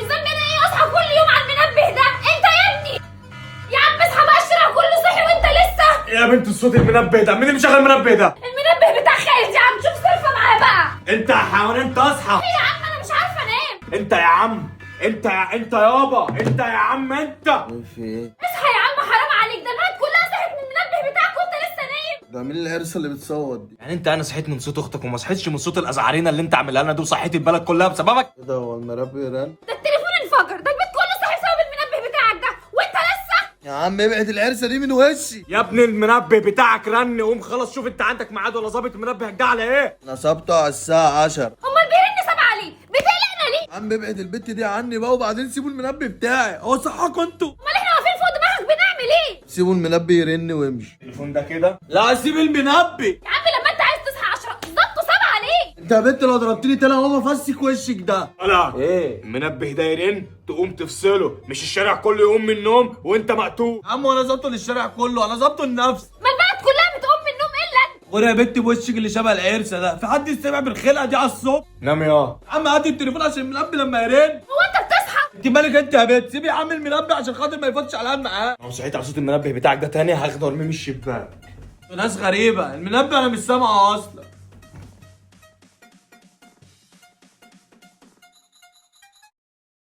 ذنبي انا ايه اصحى كل يوم على المنبه ده؟ انت يا ابني يا عم اصحى بقى، الشارع كله صحي وانت لسه. يا بنت الصوت المنبه ده، مين اللي مشغل المنبه ده؟ المنبه بتاع خالد يا عم، شوف صرفه معاه بقى. انت يا حيوان، انت اصحى. ايه يا عم انا مش عارفه انام. انت يا عم، انت يابا، انت يا عم انت. في ايه؟ اصحى يا عم حرام عليك، ده البلد كلها صحت من المنبه بتاعك وانت لسه نايم. ده مين العرسه اللي بتصوت دي؟ يعني انا صحيت من صوت اختك وما صحيتش من صوت الازعرينه اللي انت عاملها لنا دي، وصحيت البلد كلها بسببك؟ ايه ده، هو المنبه رن؟ ده التليفون انفجر، ده البيت كله صحي بسبب المنبه بتاعك ده وانت لسه. يا عم ابعد العرسه دي من وشي. يا ابني المنبه بتاعك رن، قوم خلاص شوف انت عندك ميعاد ولا ظابط منبهك ده على ايه؟ نصبته على الساعه 10. امال بيرن سبعة عليه، بتقلقنا ليه؟ يا عم ابعد البت دي عني بقى، وبعدين سيبوا المنبه بتاعي، هو صحاكوا انتوا. امال احنا واقفين فوق دماغك بنعمل ايه؟ سيبوا المنبه يرن وامشي. التليفون ده كده؟ لا سيب المنبه. يا عم لما انت عايز تصحى 10 ظبطه 7 عليه. انت يا بنت لو ضربتني تاني هو فسك وشك ده. لا ايه؟ المنبه ده يرن تقوم تفصله، مش الشارع كله يقوم من النوم وانت مقتول. يا عم وانا ظبطه للشارع كله، انا ظبطه لنفسي. ما البلد كلها بتقوم من النوم الا انت. غير يا بنت بوشك اللي شبه العرسه ده، في حد يستمع بالخلقه دي على الصبح؟ نام يا يا عم هات التليفون عشان المنبه لما يرن. هو انت بتصحى؟ انت مالك انت يا بنت؟ سيبي يا عم المنبه عشان خاطر ما يفوتش على معاه. لو صحيت على صوت المنبه بتاعك ده تاني هاخده ارميه من الشباك. ناس غريبه، المنبه انا مش سامعه اصلا.